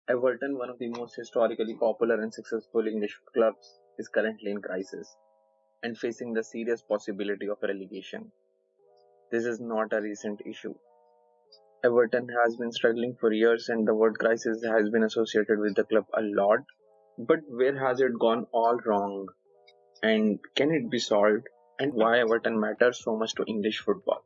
Everton, one of the most historically popular and successful English clubs, is currently in crisis and facing the serious possibility of relegation. This is not a recent issue. Everton has been struggling for years and the word crisis has been associated with the club a lot. But where has it gone all wrong? And can it be solved? And why Everton matters so much to English football?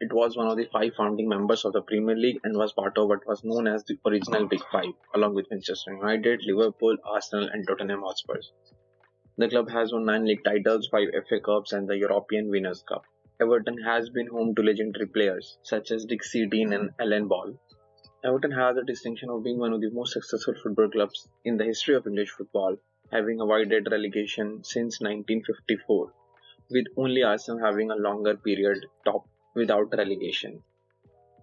It was one of the five founding members of the Premier League and was part of what was known as the original Big Five, along with Manchester United, Liverpool, Arsenal, and Tottenham Hotspur. The club has won 9 league titles, 5 FA Cups, and the European Winners' Cup. Everton has been home to legendary players such as Dixie Dean and Alan Ball. Everton has the distinction of being one of the most successful football clubs in the history of English football, having avoided relegation since 1954, with only Arsenal having a longer period top without relegation.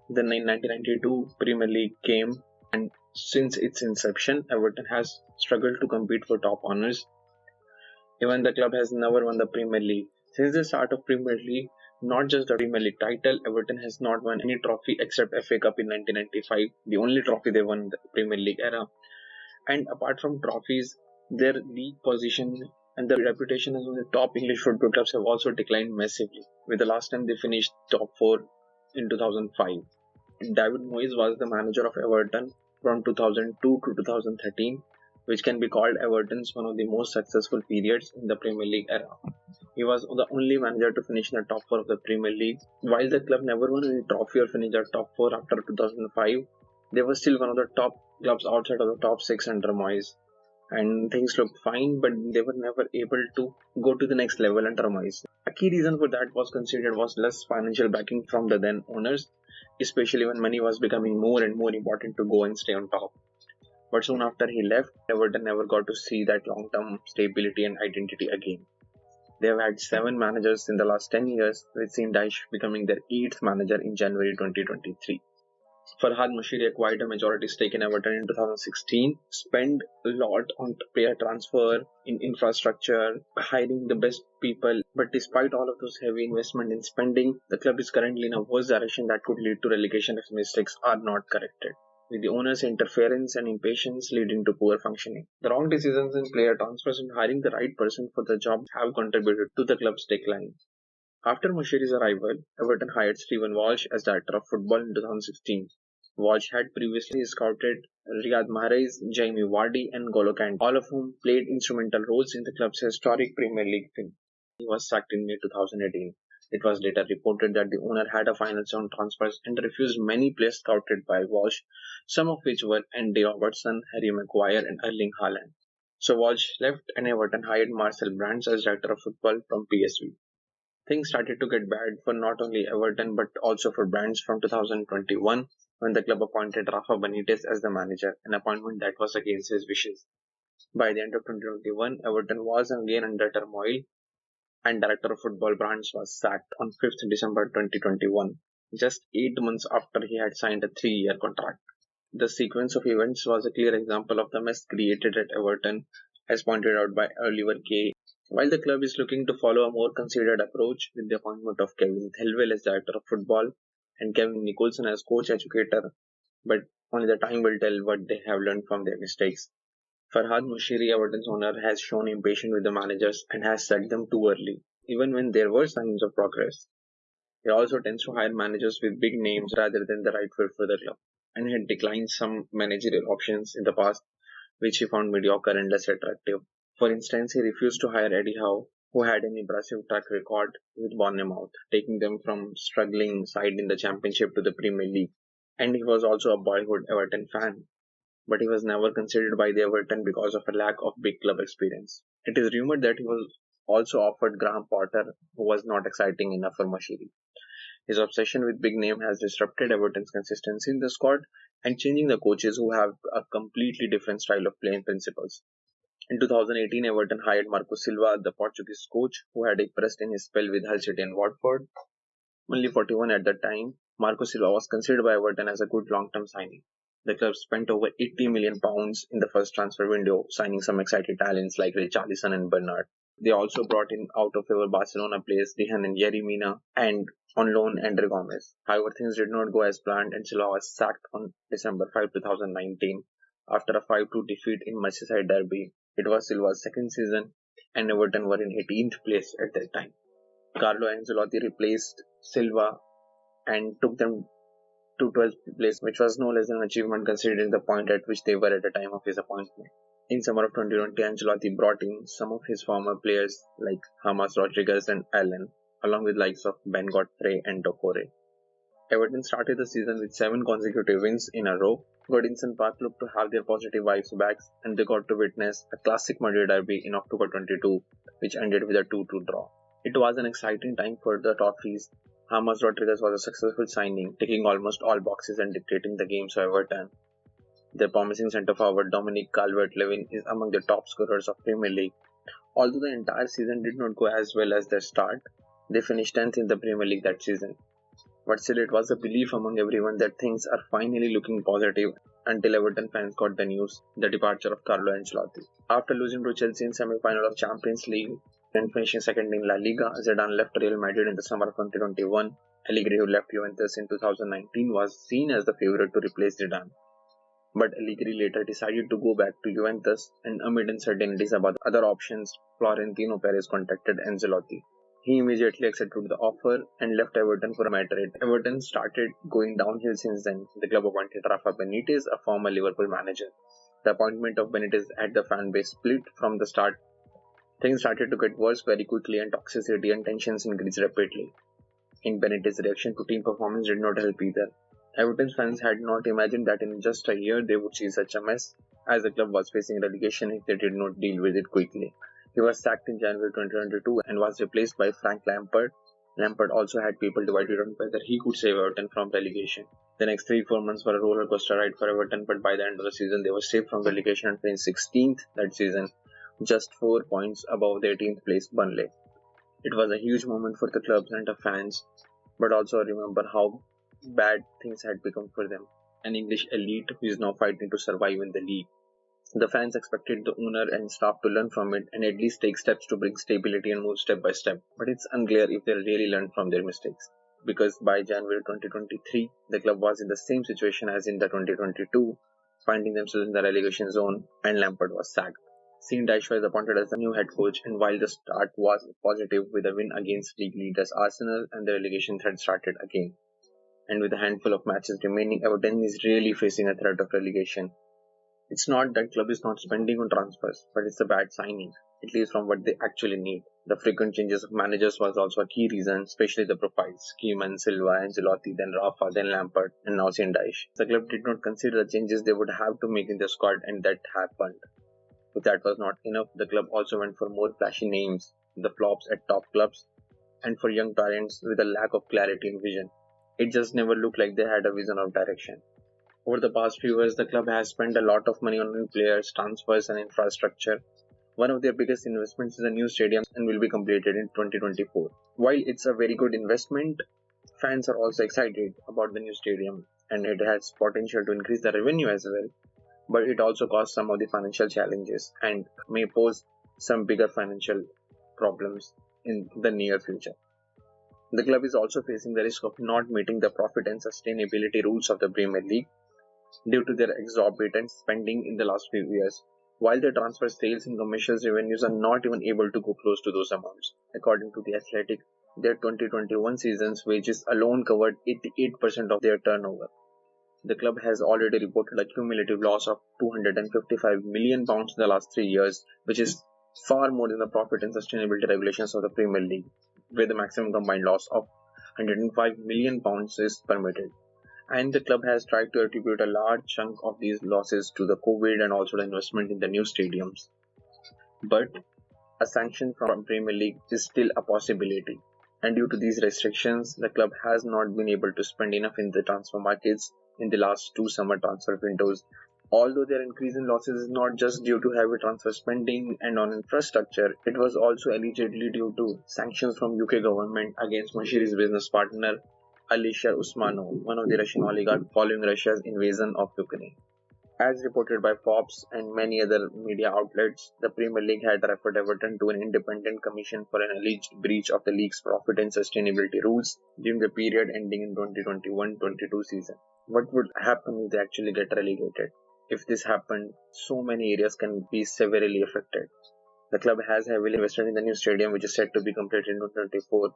The 1992 Premier League came, and since its inception, Everton has struggled to compete for top honours. Even the club has never won the Premier League. Since the start of Premier League, not just the Premier League title, Everton has not won any trophy except FA Cup in 1995, the only trophy they won in the Premier League era. And apart from trophies, their league position and the reputation as one of the top English football clubs have also declined massively, with the last time they finished top 4 in 2005. David Moyes was the manager of Everton from 2002 to 2013, which can be called Everton's one of the most successful periods in the Premier League era. He was the only manager to finish in the top 4 of the Premier League. While the club never won any trophy or finished the top 4 after 2005, they were still one of the top clubs outside of the top 6 under Moyes. And things looked fine, but they were never able to go to the next level under Moyes. A key reason for that was considered was less financial backing from the then owners, especially when money was becoming more and more important to go and stay on top. But soon after he left, Everton never got to see that long-term stability and identity again. They have had 7 managers in the last 10 years, with Sean Dyche becoming their 8th manager in January 2023. Farhad Moshiri acquired a majority stake in Everton in 2016, spent a lot on player transfer, in infrastructure, hiring the best people. But despite all of those heavy investment in spending, the club is currently in a worse direction that could lead to relegation if mistakes are not corrected, with the owner's interference and impatience leading to poor functioning. The wrong decisions in player transfers and hiring the right person for the job have contributed to the club's decline. After Moshiri's arrival, Everton hired Stephen Walsh as director of football in 2016. Walsh had previously scouted Riyad Mahrez, Jamie Vardy, and Golo Kante, all of whom played instrumental roles in the club's historic Premier League win. He was sacked in May 2018. It was later reported that the owner had a final say on transfers and refused many players scouted by Walsh, some of which were Andy Robertson, Harry Maguire, and Erling Haaland. So Walsh left and Everton hired Marcel Brands as director of football from PSV. Things started to get bad for not only Everton but also for Brands from 2021 when the club appointed Rafa Benitez as the manager, an appointment that was against his wishes. By the end of 2021, Everton was again under turmoil and director of football Brands was sacked on 5th December 2021, just 8 months after he had signed a 3-year contract. The sequence of events was a clear example of the mess created at Everton, as pointed out by Oliver Kay. While the club is looking to follow a more considered approach with the appointment of Kevin Thelwell as director of football and Kevin Nicholson as coach educator, but only the time will tell what they have learned from their mistakes. Farhad Moshiri, Everton's owner, has shown impatience with the managers and has sacked them too early, even when there were signs of progress. He also tends to hire managers with big names rather than the right fit for the club, and had declined some managerial options in the past, which he found mediocre and less attractive. For instance, he refused to hire Eddie Howe, who had an impressive track record with Bournemouth, taking them from struggling side in the Championship to the Premier League. And he was also a boyhood Everton fan, but he was never considered by the Everton because of a lack of big club experience. It is rumored that he was also offered Graham Potter, who was not exciting enough for Moshiri. His obsession with big name has disrupted Everton's consistency in the squad and changing the coaches who have a completely different style of play and principles. In 2018, Everton hired Marco Silva, the Portuguese coach, who had impressed in his spell with Hull City and Watford. Only 41 at the time, Marco Silva was considered by Everton as a good long-term signing. The club spent over £80 million in the first transfer window, signing some exciting talents like Richarlison and Bernard. They also brought in out-of-favor Barcelona players Dejan and Yerry Mina and on loan Andre Gomez. However, things did not go as planned and Silva was sacked on December 5, 2019 after a 5-2 defeat in Merseyside derby. It was Silva's second season and Everton were in 18th place at that time. Carlo Ancelotti replaced Silva and took them to 12th place, which was no less an achievement considering the point at which they were at the time of his appointment. In summer of 2020, Ancelotti brought in some of his former players like James Rodriguez and Allen, along with likes of Ben Godfrey and Doucouré. Everton started the season with 7 consecutive wins in a row. Goodison Park looked to have their positive vibes back, and they got to witness a classic Monday derby in October 22, which ended with a 2-2 draw. It was an exciting time for the Toffees. James Rodriguez was a successful signing, ticking almost all boxes and dictating the game to Everton. Their promising centre forward Dominic Calvert-Lewin is among the top scorers of Premier League. Although the entire season did not go as well as their start, they finished 10th in the Premier League that season. But still, it was a belief among everyone that things are finally looking positive until Everton fans got the news, the departure of Carlo Ancelotti. After losing to Chelsea in semi-final of Champions League and finishing second in La Liga, Zidane left Real Madrid in the summer of 2021. Allegri, who left Juventus in 2019, was seen as the favourite to replace Zidane. But Allegri later decided to go back to Juventus, and amid uncertainties about other options, Florentino Perez contacted Ancelotti. He immediately accepted the offer and left Everton for Madrid. Everton started going downhill since then. The club appointed Rafa Benitez, a former Liverpool manager. The appointment of Benitez had the fan base split from the start. Things started to get worse very quickly and toxicity and tensions increased rapidly. In Benitez's reaction to team performance did not help either. Everton fans had not imagined that in just a year they would see such a mess, as the club was facing relegation if they did not deal with it quickly. He was sacked in January 2022 and was replaced by Frank Lampard. Lampard also had people divided on whether he could save Everton from relegation. The next 3-4 months were a roller coaster ride for Everton, but by the end of the season they were saved from relegation and finished 16th that season, just 4 points above the 18th place Burnley. It was a huge moment for the clubs and the fans, but also remember how bad things had become for them. An English elite who is now fighting to survive in the league. The fans expected the owner and staff to learn from it and at least take steps to bring stability and move step by step. But it's unclear if they really learned from their mistakes. Because by January 2023, the club was in the same situation as in the 2022, finding themselves in the relegation zone, and Lampard was sacked. Sean Dyche was appointed as the new head coach, and while the start was positive with a win against league leaders Arsenal, and the relegation threat started again. And with a handful of matches remaining, Everton is really facing a threat of relegation. It's not that club is not spending on transfers, but it's a bad signing, at least from what they actually need. The frequent changes of managers was also a key reason, especially the profiles, Koeman, Silva, Ancelotti, then Rafa, then Lampard, and now Sean Dyche. The club did not consider the changes they would have to make in their squad, and that happened. If that was not enough, the club also went for more flashy names, the flops at top clubs, and for young talents with a lack of clarity and vision. It just never looked like they had a vision of direction. Over the past few years, the club has spent a lot of money on new players, transfers, and infrastructure. One of their biggest investments is a new stadium and will be completed in 2024. While it's a very good investment, fans are also excited about the new stadium and it has potential to increase the revenue as well. But it also caused some of the financial challenges and may pose some bigger financial problems in the near future. The club is also facing the risk of not meeting the profit and sustainability rules of the Premier League due to their exorbitant spending in the last few years, while their transfer sales and commercial revenues are not even able to go close to those amounts. According to The Athletic, their 2021 season's wages alone covered 88% of their turnover. The club has already reported a cumulative loss of £255 million in the last 3 years, which is far more than the profit and sustainability regulations of the Premier League, where the maximum combined loss of £105 million is permitted. And the club has tried to attribute a large chunk of these losses to the COVID and also the investment in the new stadiums. But a sanction from Premier League is still a possibility. And due to these restrictions, the club has not been able to spend enough in the transfer markets in the last 2 summer transfer windows. Although their increase in losses is not just due to heavy transfer spending and on infrastructure, it was also allegedly due to sanctions from UK government against Moshiri's business partner Alisher Usmanov, one of the Russian oligarchs following Russia's invasion of Ukraine. As reported by Forbes and many other media outlets, the Premier League had referred Everton to an independent commission for an alleged breach of the league's profit and sustainability rules during the period ending in 2021-22 season. What would happen if they actually get relegated? If this happened, so many areas can be severely affected. The club has heavily invested in the new stadium, which is set to be completed in 2024.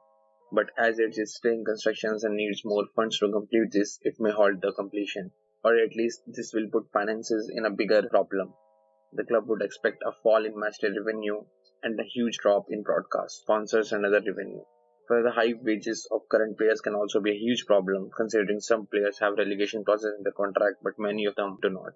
But as it is still in construction and needs more funds to complete this, it may halt the completion. Or at least this will put finances in a bigger problem. The club would expect a fall in matchday revenue and a huge drop in broadcast, sponsors and other revenue. For the high wages of current players can also be a huge problem, considering some players have relegation clauses in the contract but many of them do not.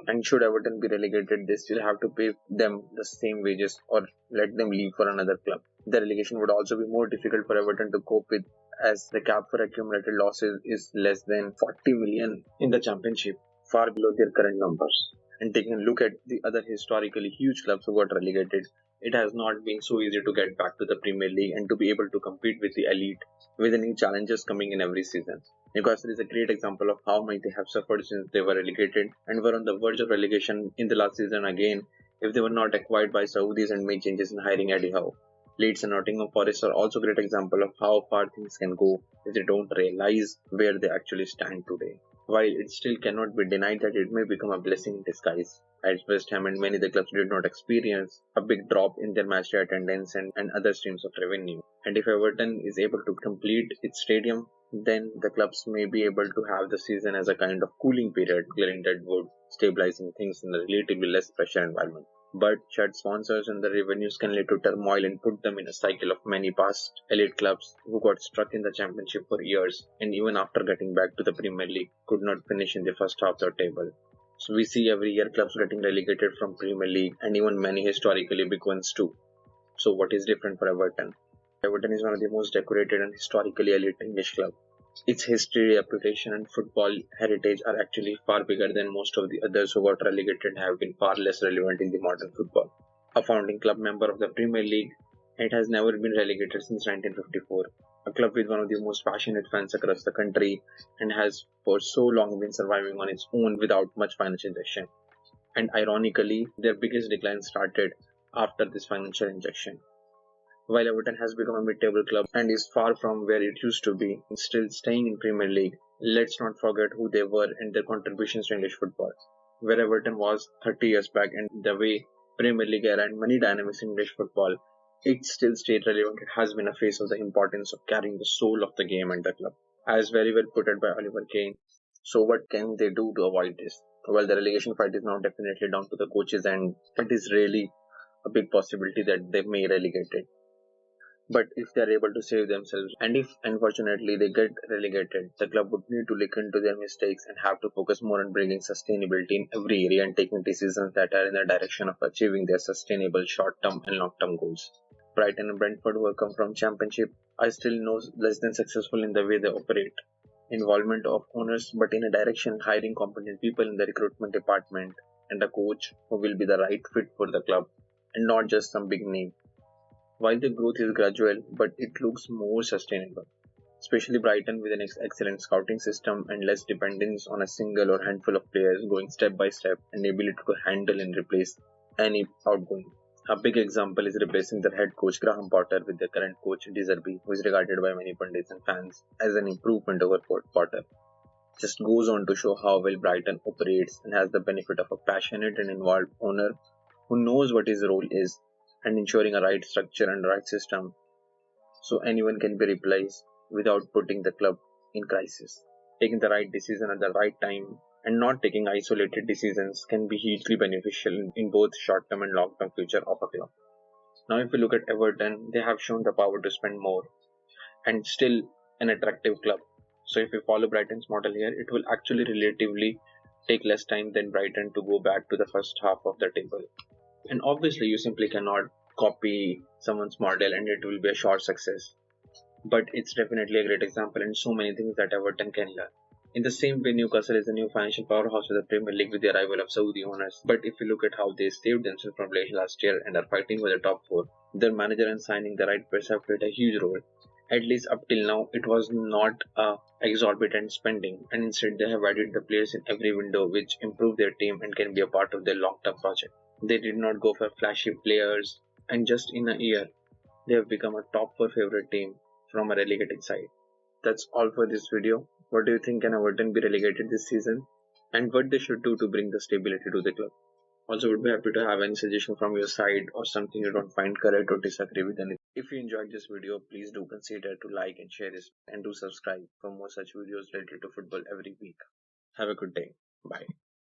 And should Everton be relegated, they still have to pay them the same wages or let them leave for another club. The relegation would also be more difficult for Everton to cope with, as the cap for accumulated losses is less than 40 million in the Championship, far below their current numbers. And taking a look at the other historically huge clubs who got relegated, it has not been so easy to get back to the Premier League and to be able to compete with the elite, with the new challenges coming in every season. Newcastle is a great example of how much they have suffered since they were relegated and were on the verge of relegation in the last season again if they were not acquired by Saudis and made changes in hiring Eddie Howe. Leeds and Nottingham Forest are also a great example of how far things can go if they don't realize where they actually stand today. While it still cannot be denied that it may become a blessing in disguise, as West Ham and many other clubs did not experience a big drop in their matchday attendance and other streams of revenue. And if Everton is able to complete its stadium, then the clubs may be able to have the season as a kind of cooling period, clearing deadwood, stabilizing things in a relatively less pressure environment. But shut sponsors and the revenues can lead to turmoil and put them in a cycle of many past elite clubs who got stuck in the Championship for years and even after getting back to the Premier League could not finish in the first half of the table. So we see every year clubs getting relegated from Premier League and even many historically big ones too. So what is different for Everton? Everton is one of the most decorated and historically elite English clubs. Its history, reputation, and football heritage are actually far bigger than most of the others who got relegated and have been far less relevant in the modern football. A founding club member of the Premier League, it has never been relegated since 1954. A club with one of the most passionate fans across the country and has for so long been surviving on its own without much financial injection. And ironically, their biggest decline started after this financial injection. While Everton has become a mid-table club and is far from where it used to be, still staying in Premier League, let's not forget who they were and their contributions to English football. Where Everton was 30 years back and the way Premier League era and many dynamics in English football, it still stayed relevant. It has been a face of the importance of carrying the soul of the game and the club. As very well put it by Oliver Kane. So what can they do to avoid this? Well, the relegation fight is now definitely down to the coaches and it is really a big possibility that they may relegate it. But if they are able to save themselves, and if unfortunately they get relegated, the club would need to look into their mistakes and have to focus more on bringing sustainability in every area and taking decisions that are in the direction of achieving their sustainable short-term and long-term goals. Brighton and Brentford, who have come from Championship, are still no less than successful in the way they operate. Involvement of owners, but in a direction hiring competent people in the recruitment department and a coach who will be the right fit for the club and not just some big name. While the growth is gradual, but it looks more sustainable, especially Brighton with an excellent scouting system and less dependence on a single or handful of players going step by step and the ability to handle and replace any outgoing. A big example is replacing their head coach Graham Potter with their current coach De Zerbi, who is regarded by many pundits and fans as an improvement over Potter. Just goes on to show how well Brighton operates and has the benefit of a passionate and involved owner who knows what his role is and ensuring a right structure and right system so anyone can be replaced without putting the club in crisis. Taking the right decision at the right time and not taking isolated decisions can be hugely beneficial in both short-term and long-term future of a club. Now if we look at Everton, they have shown the power to spend more and still an attractive club. So if we follow Brighton's model here, it will actually relatively take less time than Brighton to go back to the first half of the table. And obviously you simply cannot copy someone's model and it will be a short success. But it's definitely a great example and so many things that Everton can learn. In the same way, Newcastle is a new financial powerhouse of the Premier League with the arrival of Saudi owners. But if you look at how they saved themselves from relegation last year and are fighting for the top four, their manager and signing the right players have played a huge role. At least up till now, it was not a exorbitant spending, and instead they have added the players in every window, which improve their team and can be a part of their long-term project. They did not go for flashy players, and just in a year, they have become a top 4 favorite team from a relegated side. That's all for this video. What do you think, can Everton be relegated this season? And what they should do to bring the stability to the club? Also, would be happy to have any suggestion from your side or something you don't find correct or disagree with anything. If you enjoyed this video, please do consider to like and share this and do subscribe for more such videos related to football every week. Have a good day. Bye.